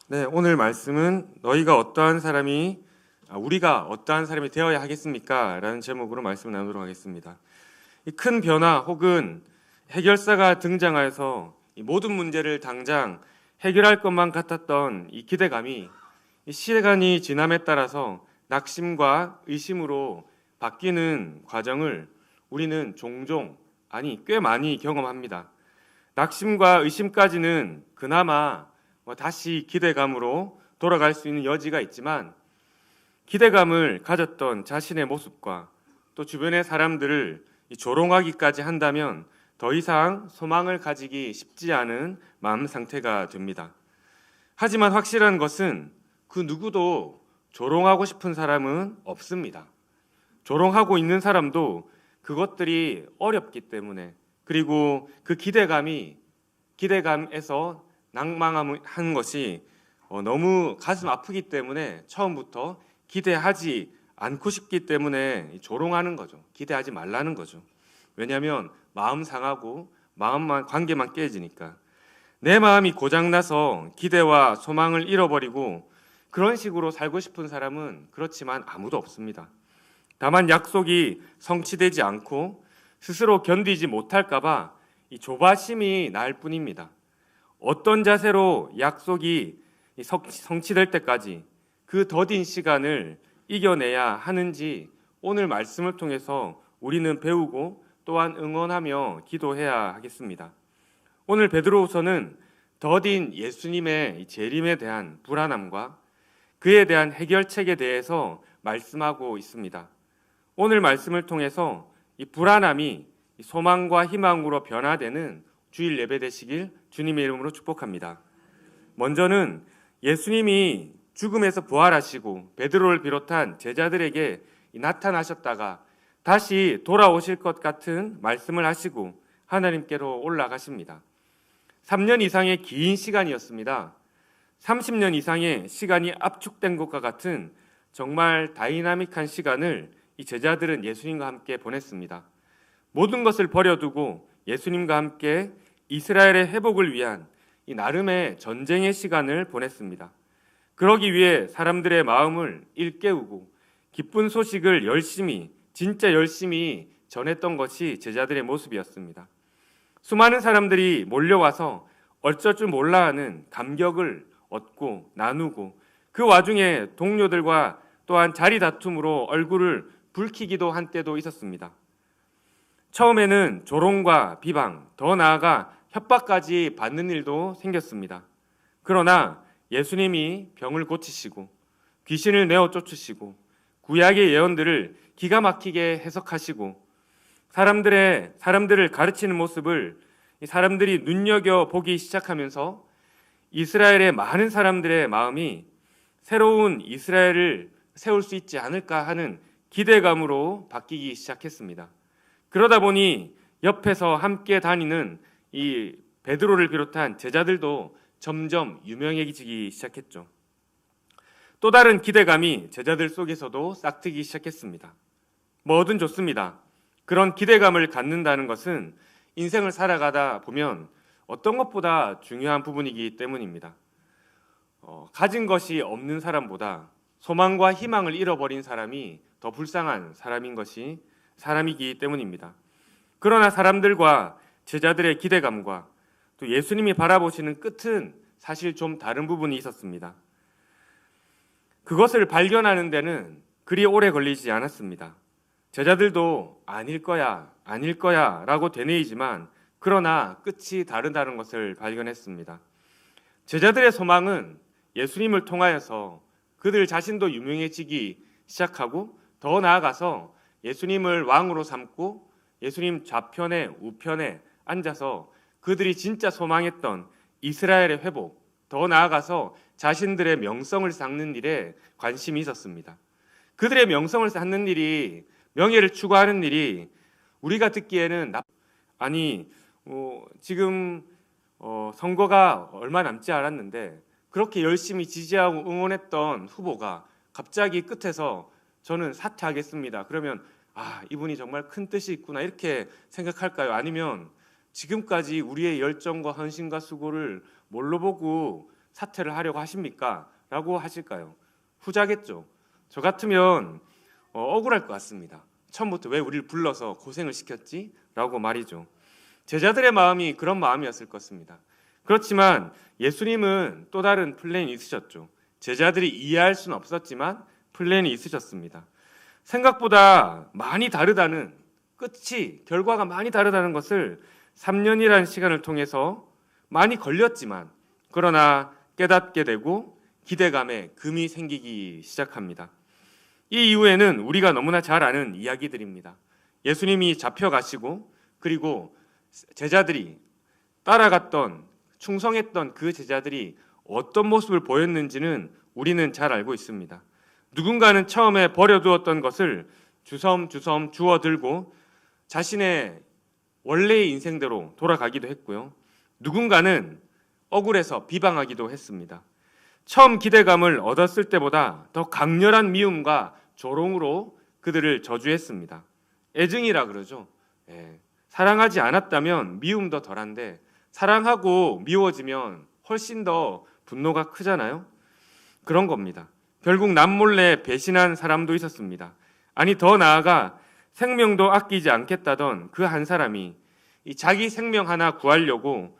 네, 오늘 말씀은 우리가 어떠한 사람이 되어야 하겠습니까? 라는 제목으로 말씀을 나누도록 하겠습니다. 이 큰 변화 혹은 해결사가 등장하여서 이 모든 문제를 당장 해결할 것만 같았던 이 기대감이 이 시간이 지남에 따라서 낙심과 의심으로 바뀌는 과정을 우리는 꽤 많이 경험합니다. 낙심과 의심까지는 그나마 다시 기대감으로 돌아갈 수 있는 여지가 있지만, 기대감을 가졌던 자신의 모습과 또 주변의 사람들을 조롱하기까지 한다면 더 이상 소망을 가지기 쉽지 않은 마음 상태가 됩니다. 하지만 확실한 것은 그 누구도 조롱하고 싶은 사람은 없습니다. 조롱하고 있는 사람도 그것들이 어렵기 때문에, 그리고 그 기대감에서 낭망한 것이 너무 가슴 아프기 때문에 처음부터 기대하지 않고 싶기 때문에 조롱하는 거죠. 기대하지 말라는 거죠. 왜냐하면 마음 상하고 관계만 깨지니까. 내 마음이 고장나서 기대와 소망을 잃어버리고 그런 식으로 살고 싶은 사람은 그렇지만 아무도 없습니다. 다만 약속이 성취되지 않고 스스로 견디지 못할까 봐 이 조바심이 날 뿐입니다. 어떤 자세로 약속이 성취될 때까지 그 더딘 시간을 이겨내야 하는지 오늘 말씀을 통해서 우리는 배우고 또한 응원하며 기도해야 하겠습니다. 오늘 베드로후서는 더딘 예수님의 재림에 대한 불안함과 그에 대한 해결책에 대해서 말씀하고 있습니다. 오늘 말씀을 통해서 이 불안함이 소망과 희망으로 변화되는 주일 예배 되시길 주님의 이름으로 축복합니다. 먼저는 예수님이 죽음에서 부활하시고 베드로를 비롯한 제자들에게 나타나셨다가 다시 돌아오실 것 같은 말씀을 하시고 하나님께로 올라가십니다. 3년 이상의 긴 시간이었습니다. 30년 이상의 시간이 압축된 것과 같은 정말 다이나믹한 시간을 이 제자들은 예수님과 함께 보냈습니다. 모든 것을 버려두고 예수님과 함께 이스라엘의 회복을 위한 이 나름의 전쟁의 시간을 보냈습니다. 그러기 위해 사람들의 마음을 일깨우고 기쁜 소식을 진짜 열심히 전했던 것이 제자들의 모습이었습니다. 수많은 사람들이 몰려와서 어쩔 줄 몰라 하는 감격을 얻고 나누고, 그 와중에 동료들과 또한 자리 다툼으로 얼굴을 붉히기도 한 때도 있었습니다. 처음에는 조롱과 비방, 더 나아가 협박까지 받는 일도 생겼습니다. 그러나 예수님이 병을 고치시고 귀신을 내어 쫓으시고 구약의 예언들을 기가 막히게 해석하시고 사람들을 가르치는 모습을 사람들이 눈여겨보기 시작하면서 이스라엘의 많은 사람들의 마음이 새로운 이스라엘을 세울 수 있지 않을까 하는 기대감으로 바뀌기 시작했습니다. 그러다 보니 옆에서 함께 다니는 이 베드로를 비롯한 제자들도 점점 유명해지기 시작했죠. 또 다른 기대감이 제자들 속에서도 싹트기 시작했습니다. 뭐든 좋습니다. 그런 기대감을 갖는다는 것은 인생을 살아가다 보면 어떤 것보다 중요한 부분이기 때문입니다. 가진 것이 없는 사람보다 소망과 희망을 잃어버린 사람이 더 불쌍한 사람이기 때문입니다. 그러나 사람들과 제자들의 기대감과 또 예수님이 바라보시는 끝은 사실 좀 다른 부분이 있었습니다. 그것을 발견하는 데는 그리 오래 걸리지 않았습니다. 제자들도 아닐 거야 라고 되뇌이지만 그러나 끝이 다르다는 것을 발견했습니다. 제자들의 소망은 예수님을 통하여서 그들 자신도 유명해지기 시작하고, 더 나아가서 예수님을 왕으로 삼고 예수님 좌편에 우편에 앉아서 그들이 진짜 소망했던 이스라엘의 회복, 더 나아가서 자신들의 명성을 쌓는 일에 관심이 있었습니다. 그들의 명성을 쌓는 일이, 명예를 추구하는 일이 우리가 듣기에는 지금 선거가 얼마 남지 않았는데 그렇게 열심히 지지하고 응원했던 후보가 갑자기 끝에서 저는 사퇴하겠습니다, 그러면 이분이 정말 큰 뜻이 있구나 이렇게 생각할까요? 아니면 지금까지 우리의 열정과 헌신과 수고를 뭘로 보고 사퇴를 하려고 하십니까? 라고 하실까요? 후자겠죠. 저 같으면 억울할 것 같습니다. 처음부터 왜 우리를 불러서 고생을 시켰지? 라고 말이죠. 제자들의 마음이 그런 마음이었을 것입니다. 그렇지만 예수님은 또 다른 플랜이 있으셨죠. 제자들이 이해할 수는 없었지만 플랜이 있으셨습니다. 생각보다 많이 다르다는, 끝이 결과가 많이 다르다는 것을 3년이라는 시간을 통해서 많이 걸렸지만 그러나 깨닫게 되고 기대감에 금이 생기기 시작합니다. 이 이후에는 우리가 너무나 잘 아는 이야기들입니다. 예수님이 잡혀가시고 그리고 제자들이 따라갔던, 충성했던 그 제자들이 어떤 모습을 보였는지는 우리는 잘 알고 있습니다. 누군가는 처음에 버려두었던 것을 주섬주섬 주워들고 자신의 원래의 인생대로 돌아가기도 했고요. 누군가는 억울해서 비방하기도 했습니다. 처음 기대감을 얻었을 때보다 더 강렬한 미움과 조롱으로 그들을 저주했습니다. 애증이라 그러죠. 사랑하지 않았다면 미움도 덜한데 사랑하고 미워지면 훨씬 더 분노가 크잖아요. 그런 겁니다. 결국 남몰래 배신한 사람도 있었습니다. 아니 더 나아가 생명도 아끼지 않겠다던 그 한 사람이 자기 생명 하나 구하려고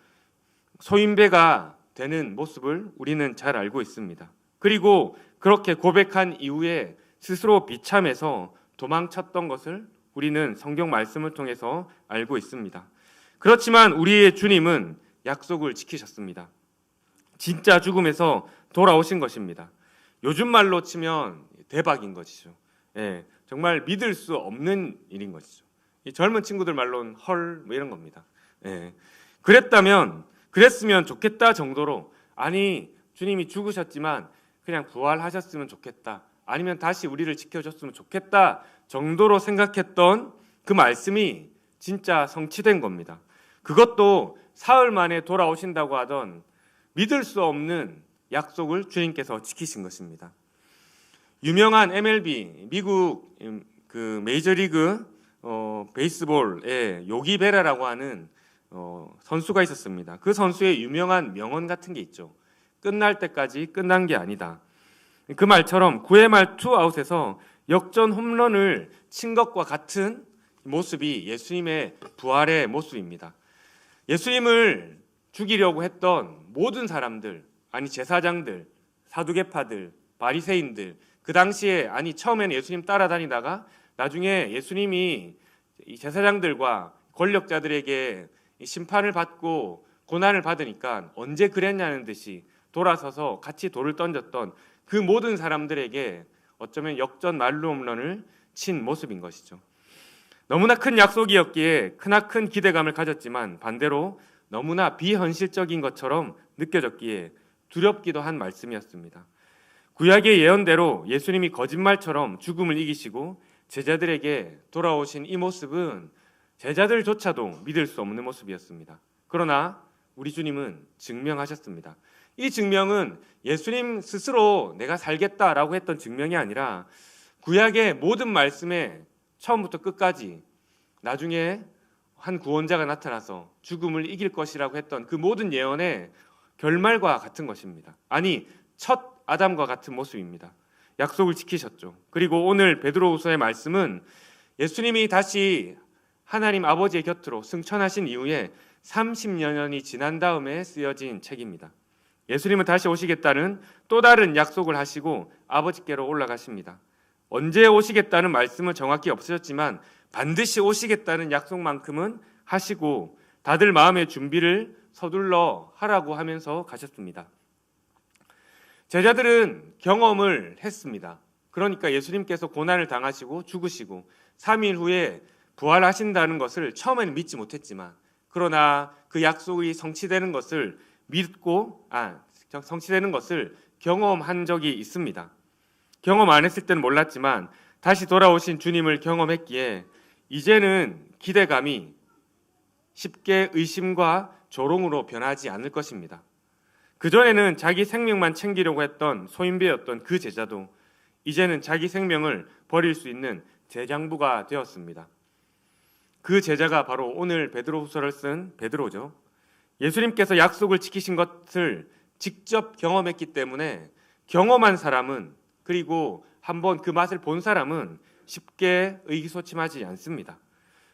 소인배가 되는 모습을 우리는 잘 알고 있습니다. 그리고 그렇게 고백한 이후에 스스로 비참해서 도망쳤던 것을 우리는 성경 말씀을 통해서 알고 있습니다. 그렇지만 우리의 주님은 약속을 지키셨습니다. 진짜 죽음에서 돌아오신 것입니다. 요즘 말로 치면 대박인 것이죠. 정말 믿을 수 없는 일인 것이죠. 이 젊은 친구들 말로는 헐 뭐 이런 겁니다. 그랬으면 좋겠다 정도로, 아니 주님이 죽으셨지만 그냥 부활하셨으면 좋겠다, 아니면 다시 우리를 지켜줬으면 좋겠다 정도로 생각했던 그 말씀이 진짜 성취된 겁니다. 그것도 사흘 만에 돌아오신다고 하던 믿을 수 없는 약속을 주님께서 지키신 것입니다. 유명한 MLB, 미국 그 메이저리그 베이스볼의 요기 베라라고 하는 선수가 있었습니다. 그 선수의 유명한 명언 같은 게 있죠. 끝날 때까지 끝난 게 아니다. 그 말처럼 9회 말 투아웃에서 역전 홈런을 친 것과 같은 모습이 예수님의 부활의 모습입니다. 예수님을 죽이려고 했던 모든 사람들, 아니 제사장들, 사두개파들, 바리새인들, 그 당시에 처음에는 예수님 따라다니다가 나중에 예수님이 이 제사장들과 권력자들에게 심판을 받고 고난을 받으니까 언제 그랬냐는 듯이 돌아서서 같이 돌을 던졌던 그 모든 사람들에게 어쩌면 역전 만루 홈런을 친 모습인 것이죠. 너무나 큰 약속이었기에 크나큰 기대감을 가졌지만 반대로 너무나 비현실적인 것처럼 느껴졌기에 두렵기도 한 말씀이었습니다. 구약의 예언대로 예수님이 거짓말처럼 죽음을 이기시고 제자들에게 돌아오신 이 모습은 제자들조차도 믿을 수 없는 모습이었습니다. 그러나 우리 주님은 증명하셨습니다. 이 증명은 예수님 스스로 내가 살겠다라고 했던 증명이 아니라 구약의 모든 말씀에 처음부터 끝까지 나중에 한 구원자가 나타나서 죽음을 이길 것이라고 했던 그 모든 예언의 결말과 같은 것입니다. 아니 첫 아담과 같은 모습입니다. 약속을 지키셨죠. 그리고 오늘 베드로후서의 말씀은 예수님이 다시 하나님 아버지의 곁으로 승천하신 이후에 30년이 지난 다음에 쓰여진 책입니다. 예수님은 다시 오시겠다는 또 다른 약속을 하시고 아버지께로 올라가십니다. 언제 오시겠다는 말씀은 정확히 없으셨지만 반드시 오시겠다는 약속만큼은 하시고 다들 마음의 준비를 서둘러 하라고 하면서 가셨습니다. 제자들은 경험을 했습니다. 그러니까 예수님께서 고난을 당하시고 죽으시고 3일 후에 부활하신다는 것을 처음에는 믿지 못했지만 그러나 그 약속이 성취되는 것을 성취되는 것을 경험한 적이 있습니다. 경험 안 했을 때는 몰랐지만 다시 돌아오신 주님을 경험했기에 이제는 기대감이 쉽게 의심과 조롱으로 변하지 않을 것입니다. 그전에는 자기 생명만 챙기려고 했던 소인배였던 그 제자도 이제는 자기 생명을 버릴 수 있는 재장부가 되었습니다. 그 제자가 바로 오늘 베드로후서를 쓴 베드로죠. 예수님께서 약속을 지키신 것을 직접 경험했기 때문에 경험한 사람은, 그리고 한번 그 맛을 본 사람은 쉽게 의기소침하지 않습니다.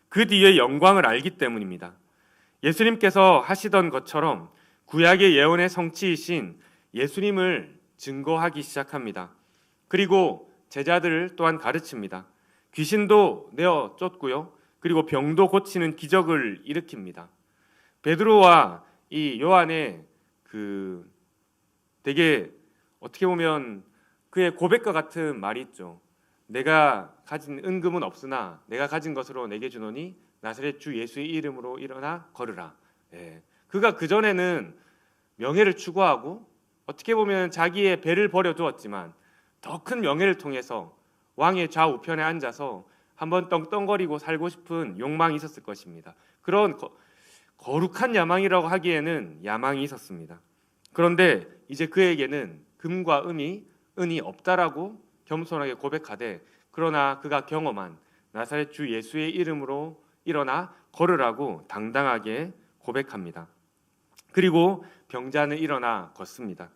그 뒤에 영광을 알기 때문입니다. 예수님께서 하시던 것처럼 구약의 예언의 성취이신 예수님을 증거하기 시작합니다. 그리고 제자들을 또한 가르칩니다. 귀신도 내어 쫓고요. 그리고 병도 고치는 기적을 일으킵니다. 베드로와 이 요한의 되게 어떻게 보면 그의 고백과 같은 말이 있죠. 내가 가진 은금은 없으나 내가 가진 것으로 내게 주노니 나사렛 주 예수의 이름으로 일어나 걸으라. 그가 그전에는 명예를 추구하고 어떻게 보면 자기의 배를 버려두었지만 더 큰 명예를 통해서 왕의 좌우편에 앉아서 한번 떵떵거리고 살고 싶은 욕망이 있었을 것입니다. 그런 거룩한 야망이라고 하기에는 야망이 있었습니다. 그런데 이제 그에게는 금과 은이 없다라고 겸손하게 고백하되, 그러나 그가 경험한 나사렛 주 예수의 이름으로 일어나 걸으라고 당당하게 고백합니다. 그리고 병자는 일어나 걷습니다.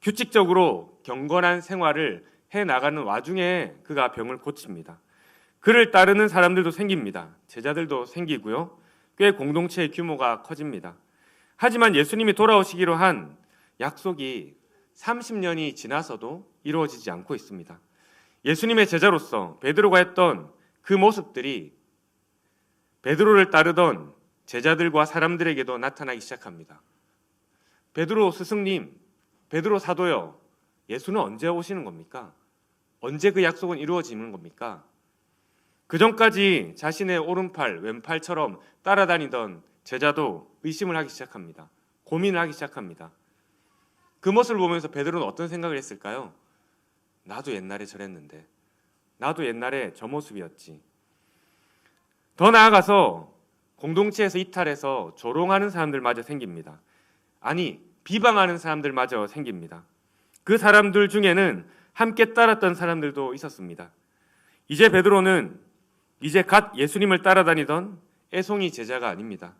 규칙적으로 경건한 생활을 해나가는 와중에 그가 병을 고칩니다. 그를 따르는 사람들도 생깁니다. 제자들도 생기고요. 꽤 공동체의 규모가 커집니다. 하지만 예수님이 돌아오시기로 한 약속이 30년이 지나서도 이루어지지 않고 있습니다. 예수님의 제자로서 베드로가 했던 그 모습들이 베드로를 따르던 제자들과 사람들에게도 나타나기 시작합니다. 베드로 스승님, 베드로 사도요, 예수는 언제 오시는 겁니까? 언제 그 약속은 이루어지는 겁니까? 그 전까지 자신의 오른팔, 왼팔처럼 따라다니던 제자도 의심을 하기 시작합니다. 고민을 하기 시작합니다. 그 모습을 보면서 베드로는 어떤 생각을 했을까요? 나도 옛날에 저랬는데, 나도 옛날에 저 모습이었지. 더 나아가서 공동체에서 이탈해서 조롱하는 사람들마저 생깁니다. 아니, 비방하는 사람들마저 생깁니다. 그 사람들 중에는 함께 따랐던 사람들도 있었습니다. 이제 베드로는 이제 갓 예수님을 따라다니던 애송이 제자가 아닙니다.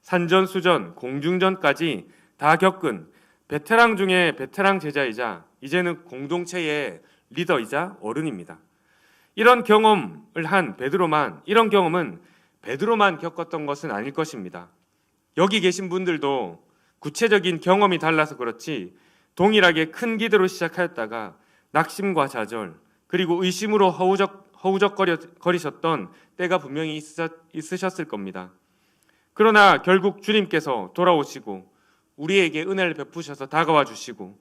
산전수전, 공중전까지 다 겪은 베테랑 중에 베테랑 제자이자 이제는 공동체의 리더이자 어른입니다. 이런 경험은 베드로만 겪었던 것은 아닐 것입니다. 여기 계신 분들도 구체적인 경험이 달라서 그렇지 동일하게 큰 기대로 시작하였다가 낙심과 좌절, 그리고 의심으로 허우적거리셨던 때가 분명히 있으셨을 겁니다. 그러나 결국 주님께서 돌아오시고 우리에게 은혜를 베푸셔서 다가와 주시고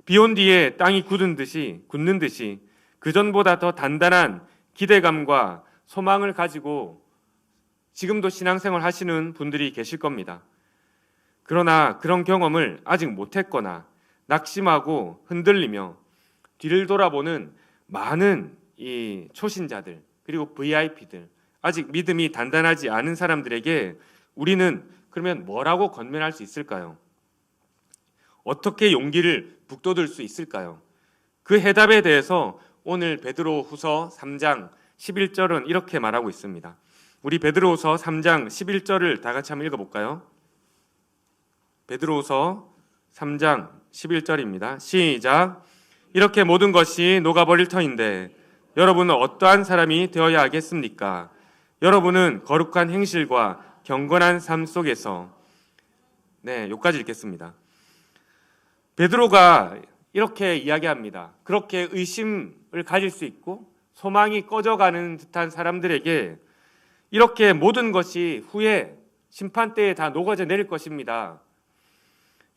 비온 뒤에 땅이 굳는 듯이 그전보다 더 단단한 기대감과 소망을 가지고 지금도 신앙생활 하시는 분들이 계실 겁니다. 그러나 그런 경험을 아직 못했거나 낙심하고 흔들리며 뒤를 돌아보는 많은 이 초신자들, 그리고 VIP들, 아직 믿음이 단단하지 않은 사람들에게 우리는 그러면 뭐라고 권면할 수 있을까요? 어떻게 용기를 북돋을 수 있을까요? 그 해답에 대해서 오늘 베드로후서 3장 11절은 이렇게 말하고 있습니다. 우리 베드로후서 3장 11절을 다 같이 한번 읽어볼까요? 베드로후서 3장 11절입니다. 시작. 이렇게 모든 것이 녹아버릴 터인데 여러분은 어떠한 사람이 되어야 하겠습니까? 여러분은 거룩한 행실과 경건한 삶 속에서, 여기까지 읽겠습니다. 베드로가 이렇게 이야기합니다. 그렇게 의심을 가질 수 있고 소망이 꺼져가는 듯한 사람들에게 이렇게 모든 것이 후에 심판대에 다 녹아져 내릴 것입니다.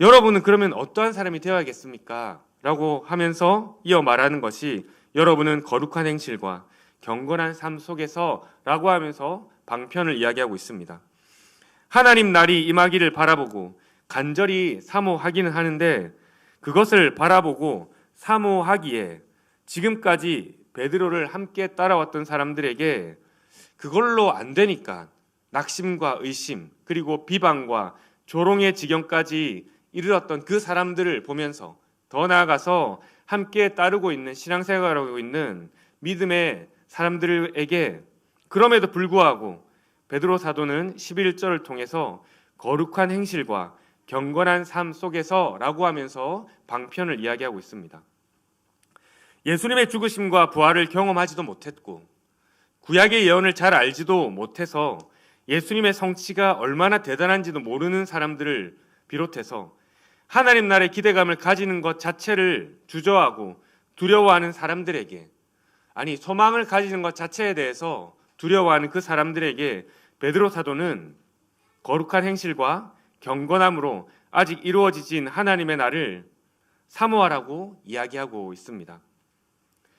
여러분은 그러면 어떠한 사람이 되어야겠습니까? 라고 하면서 이어 말하는 것이 여러분은 거룩한 행실과 경건한 삶 속에서 라고 하면서 방편을 이야기하고 있습니다. 하나님 날이 임하기를 바라보고 간절히 사모하기는 하는데 그것을 바라보고 사모하기에 지금까지 베드로를 함께 따라왔던 사람들에게 그걸로 안 되니까 낙심과 의심, 그리고 비방과 조롱의 지경까지 이르렀던 그 사람들을 보면서 더 나아가서 함께 따르고 있는 신앙생활하고 있는 믿음의 사람들에게 그럼에도 불구하고 베드로 사도는 11절을 통해서 거룩한 행실과 경건한 삶 속에서라고 하면서 방편을 이야기하고 있습니다. 예수님의 죽으심과 부활을 경험하지도 못했고 구약의 예언을 잘 알지도 못해서 예수님의 성취가 얼마나 대단한지도 모르는 사람들을 비롯해서 하나님 나라의 기대감을 가지는 것 자체를 주저하고 두려워하는 사람들에게, 아니 소망을 가지는 것 자체에 대해서 두려워하는 그 사람들에게 베드로 사도는 거룩한 행실과 경건함으로 아직 이루어지진 하나님의 날을 사모하라고 이야기하고 있습니다.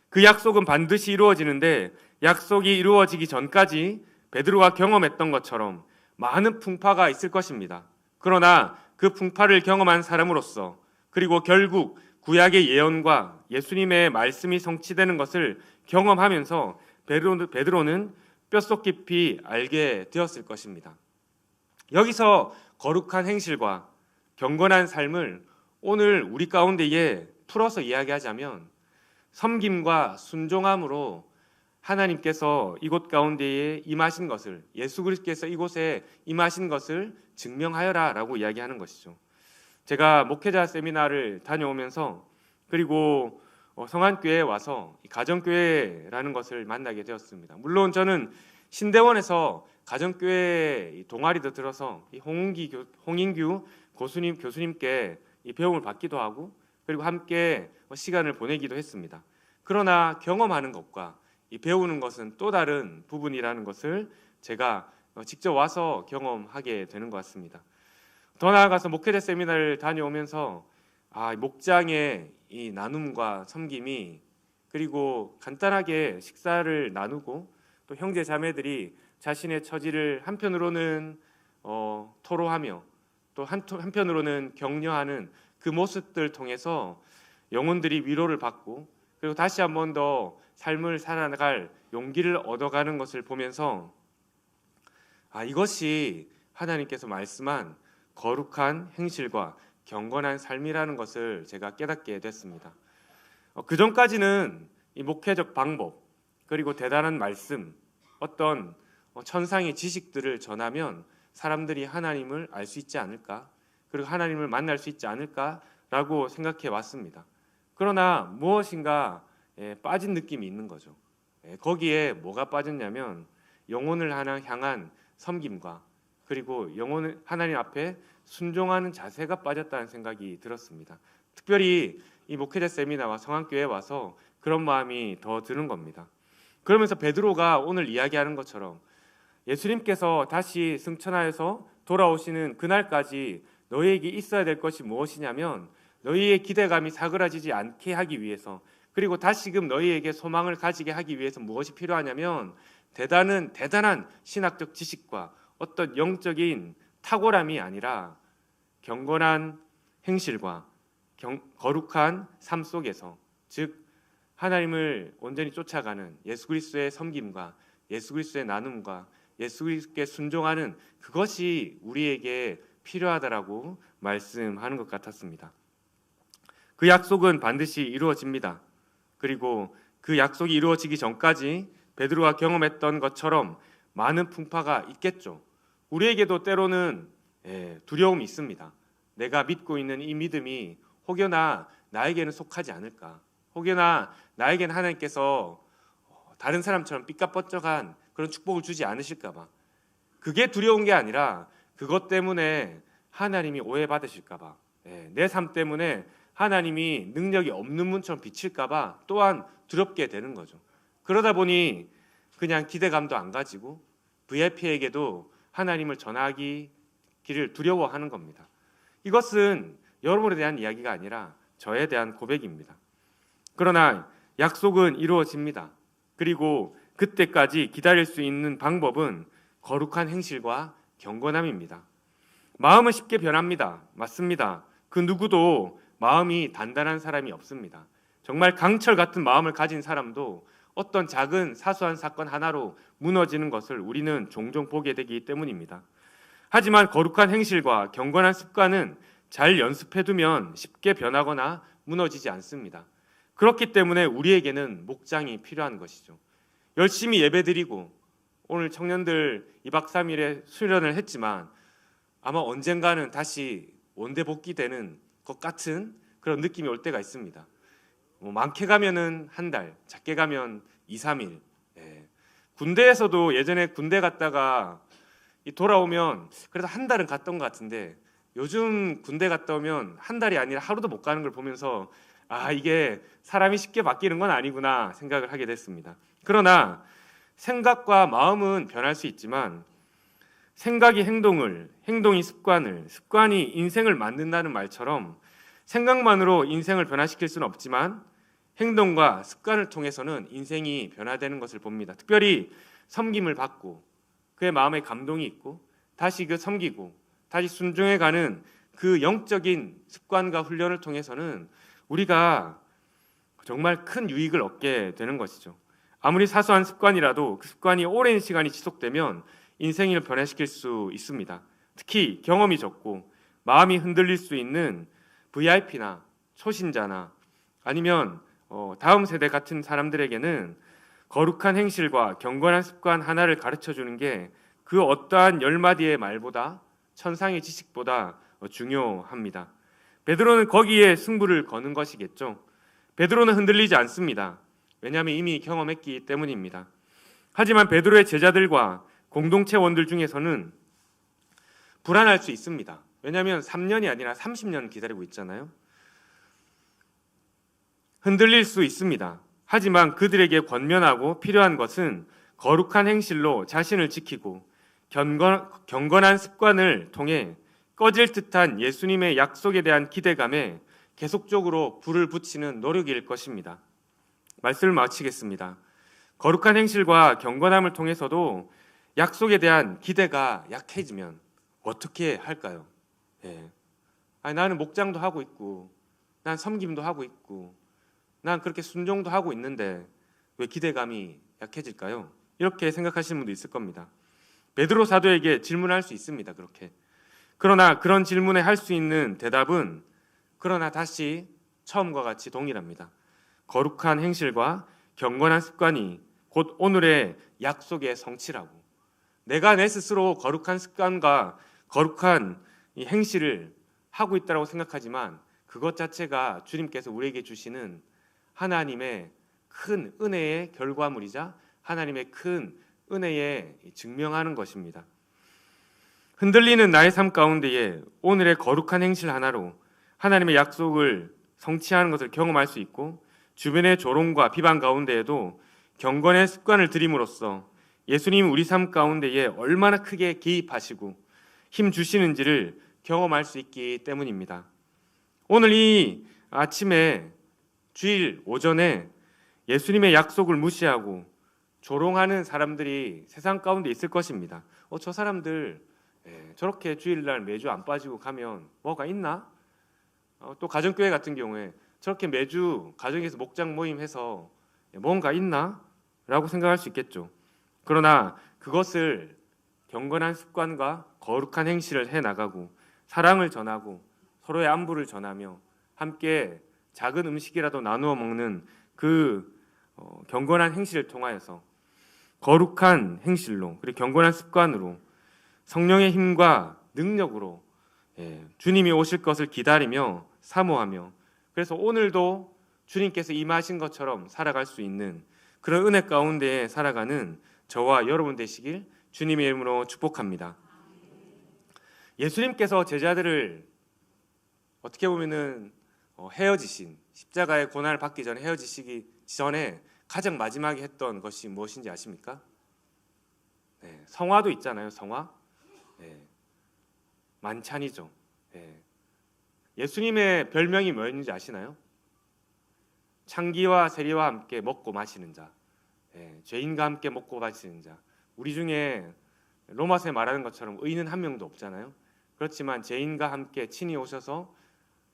그 약속은 반드시 이루어지는데 약속이 이루어지기 전까지 베드로가 경험했던 것처럼 많은 풍파가 있을 것입니다. 그러나 그 풍파를 경험한 사람으로서, 그리고 결국 구약의 예언과 예수님의 말씀이 성취되는 것을 경험하면서 베드로는 뼛속 깊이 알게 되었을 것입니다. 여기서 거룩한 행실과 경건한 삶을 오늘 우리 가운데에 풀어서 이야기하자면 섬김과 순종함으로 하나님께서 이곳 가운데에 임하신 것을, 예수 그리스도께서 이곳에 임하신 것을 증명하여라 라고 이야기하는 것이죠. 제가 목회자 세미나를 다녀오면서 그리고 성안교회에 와서 가정교회라는 것을 만나게 되었습니다. 물론 저는 신대원에서 가정교회 동아리도 들어서 홍인규 교수님께 배움을 받기도 하고 그리고 함께 시간을 보내기도 했습니다. 그러나 경험하는 것과 배우는 것은 또 다른 부분이라는 것을 제가 직접 와서 경험하게 되는 것 같습니다. 더 나아가서 목회자 세미나를 다녀오면서 목장의 이 나눔과 섬김이, 그리고 간단하게 식사를 나누고 또 형제 자매들이 자신의 처지를 한편으로는 토로하며 또 한편으로는 격려하는 그 모습들 통해서 영혼들이 위로를 받고 그리고 다시 한 번 더 삶을 살아나갈 용기를 얻어가는 것을 보면서 이것이 하나님께서 말씀한 거룩한 행실과 경건한 삶이라는 것을 제가 깨닫게 됐습니다. 그 전까지는 이 목회적 방법 그리고 대단한 말씀, 어떤 천상의 지식들을 전하면 사람들이 하나님을 알 수 있지 않을까, 그리고 하나님을 만날 수 있지 않을까라고 생각해 왔습니다. 그러나 무엇인가 빠진 느낌이 있는 거죠. 거기에 뭐가 빠졌냐면 영혼을 향한 섬김과 그리고 영혼을 하나님 앞에 순종하는 자세가 빠졌다는 생각이 들었습니다. 특별히 이 목회자 세미나와 성안교회에 와서 그런 마음이 더 드는 겁니다. 그러면서 베드로가 오늘 이야기하는 것처럼 예수님께서 다시 승천하여서 돌아오시는 그날까지 너희에게 있어야 될 것이 무엇이냐면 너희의 기대감이 사그라지지 않게 하기 위해서, 그리고 다시금 너희에게 소망을 가지게 하기 위해서 무엇이 필요하냐면 대단한 신학적 지식과 어떤 영적인 탁월함이 아니라 경건한 행실과 거룩한 삶 속에서, 즉 하나님을 온전히 쫓아가는 예수 그리스도의 섬김과 예수 그리스도의 나눔과 예수 그리스도께 순종하는 그것이 우리에게 필요하다라고 말씀하는 것 같았습니다. 그 약속은 반드시 이루어집니다. 그리고 그 약속이 이루어지기 전까지 베드로가 경험했던 것처럼 많은 풍파가 있겠죠. 우리에게도 때로는 두려움이 있습니다. 내가 믿고 있는 이 믿음이 혹여나 나에게는 속하지 않을까, 혹여나 나에게는 하나님께서 다른 사람처럼 삐까뻔쩍한 그런 축복을 주지 않으실까 봐, 그게 두려운 게 아니라 그것 때문에 하나님이 오해받으실까 봐, 내 삶 때문에 하나님이 능력이 없는 분처럼 비칠까 봐 또한 두렵게 되는 거죠. 그러다 보니 그냥 기대감도 안 가지고 VIP에게도 하나님을 전하기를 두려워하는 겁니다. 이것은 여러분에 대한 이야기가 아니라 저에 대한 고백입니다. 그러나 약속은 이루어집니다. 그리고 그때까지 기다릴 수 있는 방법은 거룩한 행실과 경건함입니다. 마음은 쉽게 변합니다. 맞습니다. 그 누구도 마음이 단단한 사람이 없습니다. 정말 강철 같은 마음을 가진 사람도 어떤 작은 사소한 사건 하나로 무너지는 것을 우리는 종종 보게 되기 때문입니다. 하지만 거룩한 행실과 경건한 습관은 잘 연습해두면 쉽게 변하거나 무너지지 않습니다. 그렇기 때문에 우리에게는 목장이 필요한 것이죠. 열심히 예배드리고 오늘 청년들 2박 3일에 수련을 했지만 아마 언젠가는 다시 원대 복귀되는 것 같은 그런 느낌이 올 때가 있습니다. 뭐 많게 가면은 한 달, 작게 가면 2, 3일. 예. 군대에서도 예전에 군대 갔다가 돌아오면 그래도 한 달은 갔던 것 같은데 요즘 군대 갔다 오면 한 달이 아니라 하루도 못 가는 걸 보면서 아, 이게 사람이 쉽게 바뀌는 건 아니구나 생각을 하게 됐습니다. 그러나 생각과 마음은 변할 수 있지만 생각이 행동을, 행동이 습관을, 습관이 인생을 만든다는 말처럼 생각만으로 인생을 변화시킬 수는 없지만 행동과 습관을 통해서는 인생이 변화되는 것을 봅니다. 특별히 섬김을 받고 그의 마음에 감동이 있고 다시 그 섬기고 다시 순종해가는 그 영적인 습관과 훈련을 통해서는 우리가 정말 큰 유익을 얻게 되는 것이죠. 아무리 사소한 습관이라도 그 습관이 오랜 시간이 지속되면 인생을 변화시킬 수 있습니다. 특히 경험이 적고 마음이 흔들릴 수 있는 VIP나 초신자나 아니면 다음 세대 같은 사람들에게는 거룩한 행실과 경건한 습관 하나를 가르쳐 주는 게 그 어떠한 열 마디의 말보다 천상의 지식보다 중요합니다. 베드로는 거기에 승부를 거는 것이겠죠. 베드로는 흔들리지 않습니다. 왜냐하면 이미 경험했기 때문입니다. 하지만 베드로의 제자들과 공동체원들 중에서는 불안할 수 있습니다. 왜냐하면 3년이 아니라 30년 기다리고 있잖아요. 흔들릴 수 있습니다. 하지만 그들에게 권면하고 필요한 것은 거룩한 행실로 자신을 지키고 경건한 습관을 통해 꺼질 듯한 예수님의 약속에 대한 기대감에 계속적으로 불을 붙이는 노력일 것입니다. 말씀을 마치겠습니다. 거룩한 행실과 경건함을 통해서도 약속에 대한 기대가 약해지면 어떻게 할까요? 예. 나는 목장도 하고 있고 난 섬김도 하고 있고 난 그렇게 순종도 하고 있는데 왜 기대감이 약해질까요? 이렇게 생각하시는 분도 있을 겁니다. 베드로 사도에게 질문할 수 있습니다. 그렇게. 그러나 그런 질문에 할 수 있는 대답은 그러나 다시 처음과 같이 동일합니다. 거룩한 행실과 경건한 습관이 곧 오늘의 약속의 성취라고. 내가 내 스스로 거룩한 습관과 거룩한 이 행실을 하고 있다고 생각하지만 그것 자체가 주님께서 우리에게 주시는 하나님의 큰 은혜의 결과물이자 하나님의 큰 은혜에 증명하는 것입니다. 흔들리는 나의 삶 가운데에 오늘의 거룩한 행실 하나로 하나님의 약속을 성취하는 것을 경험할 수 있고 주변의 조롱과 비방 가운데에도 경건의 습관을 들임으로써 예수님 우리 삶 가운데에 얼마나 크게 개입하시고 힘 주시는지를 경험할 수 있기 때문입니다. 오늘 이 아침에 주일 오전에 예수님의 약속을 무시하고 조롱하는 사람들이 세상 가운데 있을 것입니다. 저 사람들 저렇게 주일날 매주 안 빠지고 가면 뭐가 있나? 또 가정교회 같은 경우에 저렇게 매주 가정에서 목장 모임해서 뭔가 있나? 라고 생각할 수 있겠죠. 그러나 그것을 경건한 습관과 거룩한 행실을 해나가고 사랑을 전하고 서로의 안부를 전하며 함께 작은 음식이라도 나누어 먹는 그 경건한 행실을 통하여서 거룩한 행실로 그리고 경건한 습관으로 성령의 힘과 능력으로 주님이 오실 것을 기다리며 사모하며 그래서 오늘도 주님께서 임하신 것처럼 살아갈 수 있는 그런 은혜 가운데 살아가는 저와 여러분 되시길 주님의 이름으로 축복합니다. 예수님께서 제자들을 어떻게 보면은 헤어지신 십자가의 고난을 받기 전에 헤어지시기 전에 가장 마지막에 했던 것이 무엇인지 아십니까? 성화도 있잖아요. 성화. 만찬이죠. 예수님의 별명이 뭐였는지 아시나요? 창기와 세리와 함께 먹고 마시는 자, 죄인과 함께 먹고 마시는 자. 우리 중에 로마서에 말하는 것처럼 의인은 한 명도 없잖아요. 그렇지만 죄인과 함께 친히 오셔서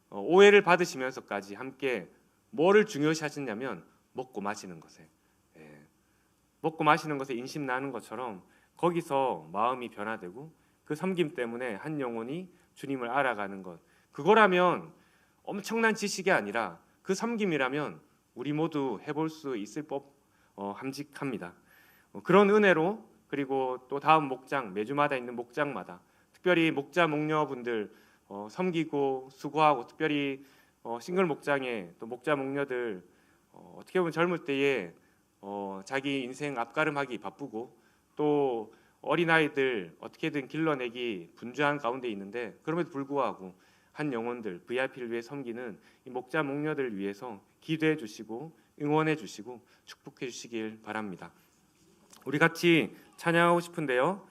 오해를 받으시면서까지 함께 뭐를 중요시 하셨냐면 먹고 마시는 것에 먹고 마시는 것에 인심 나는 것처럼 거기서 마음이 변화되고 그 섬김 때문에 한 영혼이 주님을 알아가는 것, 그거라면 엄청난 지식이 아니라 그 섬김이라면 우리 모두 해볼 수 있을 법 함직합니다. 그런 은혜로 그리고 또 다음 목장 매주마다 있는 목장마다 특별히 목자 목녀분들 섬기고 수고하고 특별히 싱글 목장의 또 목자 목녀들 어떻게 보면 젊을 때에 자기 인생 앞가름하기 바쁘고 또 어린아이들 어떻게든 길러내기 분주한 가운데 있는데 그럼에도 불구하고 한 영혼들 VIP를 위해 섬기는 이 목자 목녀들을 위해서 기도해 주시고 응원해 주시고 축복해 주시길 바랍니다. 우리 같이 찬양하고 싶은데요.